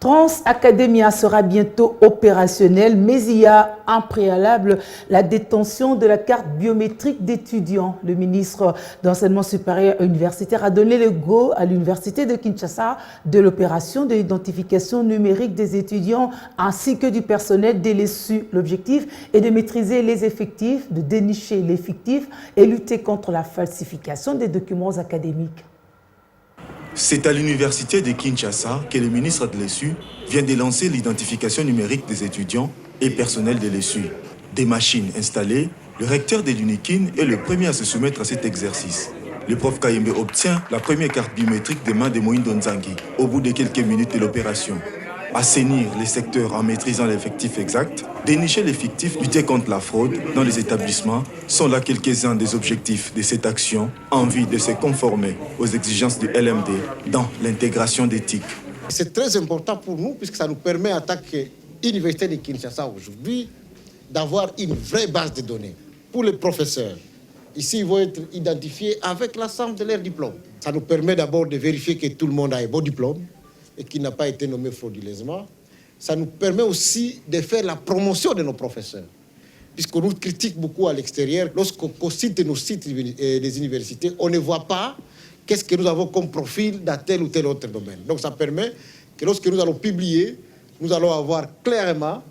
Trans Academia sera bientôt opérationnel, mais il y a un préalable, la détention de la carte biométrique d'étudiant. Le ministre d'Enseignement supérieur et universitaire a donné le go à l'université de Kinshasa de l'opération de l'identification numérique des étudiants ainsi que du personnel de l'ESU. L'objectif est de maîtriser les effectifs, de dénicher les fictifs et lutter contre la falsification des documents académiques. C'est à l'université de Kinshasa que le ministre de l'ESU vient de lancer l'identification numérique des étudiants et personnels de l'ESU. Des machines installées, le recteur de l'UNIKIN est le premier à se soumettre à cet exercice. Le prof Kayembe obtient la première carte biométrique des mains de Moïndo Nzangi au bout de quelques minutes de l'opération. Assainir les secteurs en maîtrisant l'effectif exact, dénicher les fictifs, lutter contre la fraude dans les établissements sont là quelques-uns des objectifs de cette action en vue de se conformer aux exigences du LMD dans l'intégration d'éthique. C'est très important pour nous puisque ça nous permet en tant qu'université de Kinshasa aujourd'hui d'avoir une vraie base de données pour les professeurs. Ici, ils vont être identifiés avec l'ensemble de leurs diplômes. Ça nous permet d'abord de vérifier que tout le monde a un bon diplôme et qui n'a pas été nommé frauduleusement. Ça nous permet aussi de faire la promotion de nos professeurs. Puisqu'on nous critique beaucoup à l'extérieur, lorsqu'on cite nos sites des universités, on ne voit pas qu'est-ce que nous avons comme profil dans tel ou tel autre domaine. Donc ça permet que lorsque nous allons publier, nous allons avoir clairement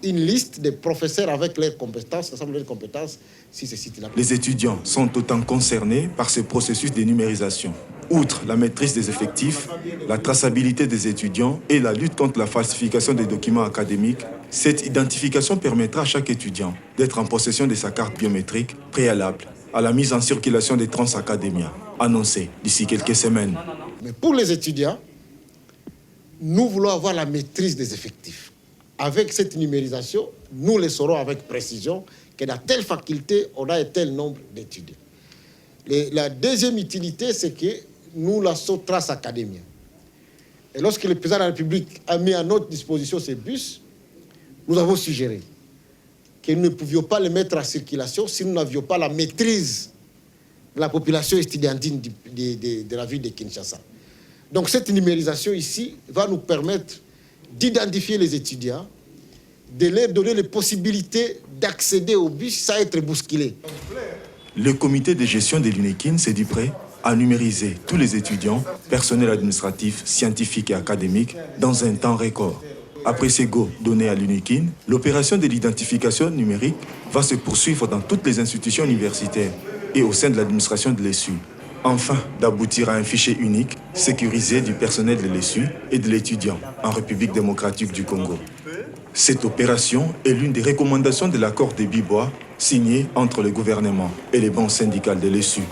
une liste des professeurs avec leurs compétences, l'ensemble de leurs compétences, si ce site-là. Les étudiants sont autant concernés par ce processus de numérisation. Outre la maîtrise des effectifs, la traçabilité des étudiants et la lutte contre la falsification des documents académiques, cette identification permettra à chaque étudiant d'être en possession de sa carte biométrique préalable à la mise en circulation des Trans Academia, annoncée d'ici quelques semaines. Mais pour les étudiants, nous voulons avoir la maîtrise des effectifs. Avec cette numérisation, nous le saurons avec précision que dans telle faculté, on a un tel nombre d'étudiants. La deuxième utilité, c'est que nous lançons Trans Academia. Et lorsque le président de la République a mis à notre disposition ces bus, nous avons suggéré que nous ne pouvions pas les mettre en circulation si nous n'avions pas la maîtrise de la population estudiantine de la ville de Kinshasa. Donc cette numérisation ici va nous permettre d'identifier les étudiants, de leur donner les possibilités d'accéder au bus sans être bousculés. Le comité de gestion de l'UNIKIN s'est dit prêt à numériser tous les étudiants, personnel administratif, scientifique et académique dans un temps record. Après ces go donnés à l'UNIKIN, l'opération de l'identification numérique va se poursuivre dans toutes les institutions universitaires et au sein de l'administration de l'ESU. Enfin, d'aboutir à un fichier unique, sécurisé du personnel de l'ESU et de l'étudiant en République démocratique du Congo. Cette opération est l'une des recommandations de l'accord de Bibois signé entre le gouvernement et les banques syndicales de l'ESU.